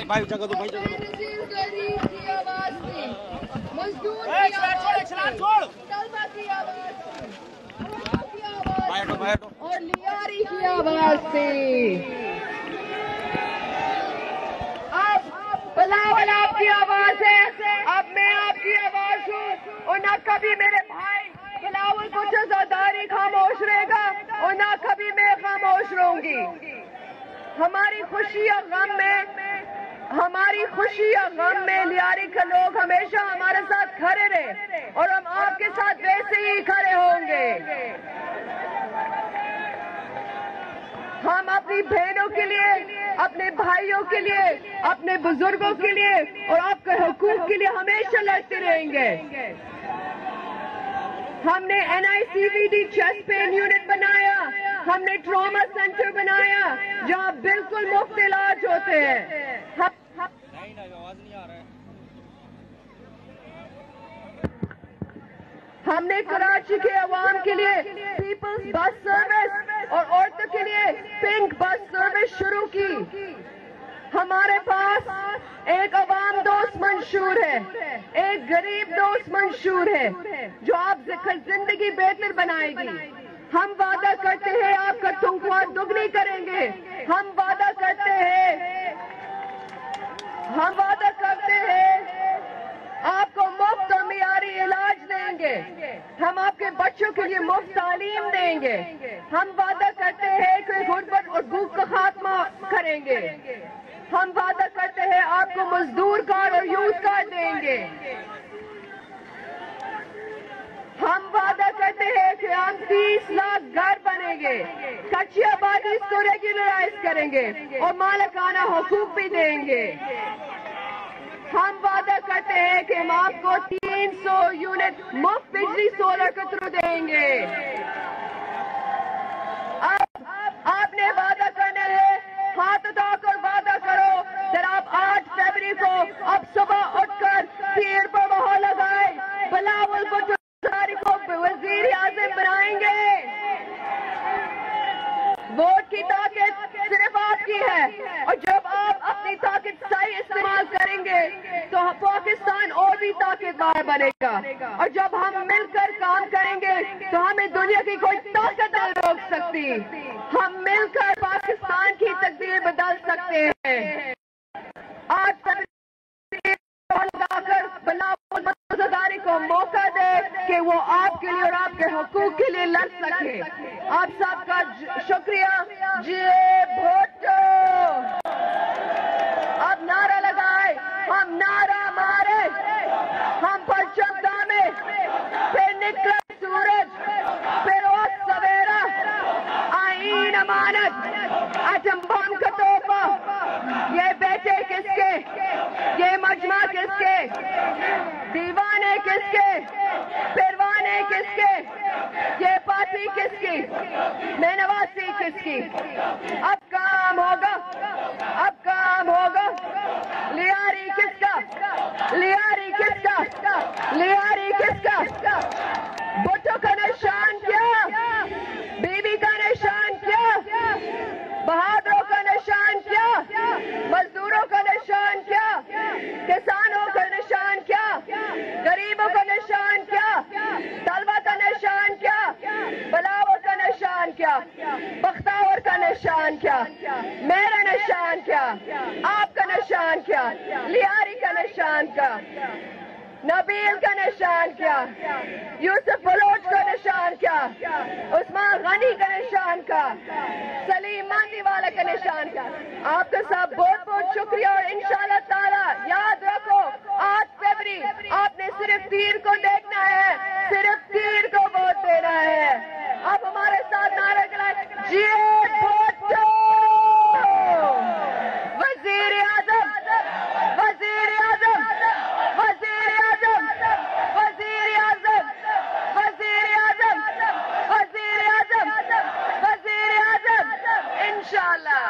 भाई जगह दो भाई जगह दो मजदूर और लियारी की आवाज से अब बिलावल आपकी आवाज है, अब मैं आपकी आवाज हूँ और ना कभी मेरे भाई बिलावल को जजादारी खामोश रहेगा और ना कभी मैं खामोश रहूंगी। हमारी खुशी या गम में लियारी के लोग हमेशा हमारे साथ खड़े रहे और हम आपके साथ वैसे ही खड़े होंगे। हम अपनी बहनों के लिए, अपने भाइयों के लिए, अपने बुजुर्गों के लिए और आपके हुकूक के लिए हमेशा लड़ते रहेंगे। हमने NICVD चेस्ट पेन यूनिट बनाया, हमने ट्रॉमा सेंटर बनाया जहां बिल्कुल मुफ्त इलाज होते हैं। हमने कराची के अवाम के लिए पीपल्स बस सर्विस और औरतों के लिए पिंक बस सर्विस शुरू की। हमारे पास एक अवाम दोस्त मंशूर है, एक गरीब दोस्त मंशूर है जो आपकी जिंदगी बेहतर बनाएगी। हम वादा करते हैं आपका तनख्वाह दुगनी करेंगे। हम वादा करते हैं आपको मुफ्त और मियारी इलाज देंगे। हम आपके बच्चों के लिए मुफ्त तालीम देंगे। हम वादा करते हैं कि गुर्बत और भूख का खात्मा करेंगे। हम वादा करते हैं आपको मजदूर कार्ड और यूथ कार्ड देंगे। हम वादा करते हैं कि हम 30 लाख घर बनेंगे, कच्ची आबादी को रेगुलराइज करेंगे और मालिकाना हुकूक भी देंगे। हम वादा करते हैं कि हम आपको 300 यूनिट मुफ्त बिजली सोलर के थ्रू देंगे। अब आपने वादा करना है, हाथ उठाकर वादा करो। जनाब 8 फरवरी को अब सुबह उठकर पीर पर वहाँ लगाए, बिलावल भुट्टो को वजीर आज़म बनाएंगे। वोट की ताकत सिर्फ आपकी है और जब आप अपनी ताकत सही इस्तेमाल करेंगे तो पाकिस्तान और भी ताकतवर बनेगा। और जब हम मिलकर काम करेंगे तो हमें दुनिया की कोई ताकत नहीं रोक सकती। हम मिलकर पाकिस्तान की तकदीर बदल सकते हैं। आज बिलावल को मौका दे कि वो आपके लिए और आपके हुकूक के लिए लड़ सके। आप सबका शुक्रिया। जिए भुट्टो। अब नारा लगाए, हम नारा मारे, हम परचम दामे, फिर निकला सूरज, फिर और सवेरा, आईन अमानत, एटम बम का तोहफा। ये बेटे किसके, ये मजमा किसके, दीवाने किसके, परवाने किसके, ये पार्टी किसकी, मेनवासी किसकी। अब काम होगा, अब काम होगा। लियारी किसका, लियारी किसका, लियारी किसका। भुट्टो का निशान क्या, बीबी का निशान क्या, बहादुरों का निशान क्या, मजदूरों का निशान क्या, किसानों का निशान क्या, गरीबों का निशान क्या, तलबा का निशान क्या, बिलावल का निशान क्या, बख्तावर का निशान क्या, मेरा निशान क्या, आपका निशान क्या, लियारी का निशान क्या, नबील का निशान क्या, यूसुफ बलोच का निशान क्या, उस्मान गनी का निशान क्या, सलीम मांदीवाला का निशान क्या। आपका सब बहुत बहुत शुक्रिया और इंशाअल्लाह ताला याद रखो 8 फरवरी आपने सिर्फ तीर को देखना है, सिर्फ तीर को वोट देना है। आप हमारे साथ नारा लगाएं, जिए भुट्टो। वजीर आजम, वजीर आजम, वजीर आजम, वजीर आजम, वजीर आजम, वजीर आजम, वजीर आजम, इंशाअल्लाह।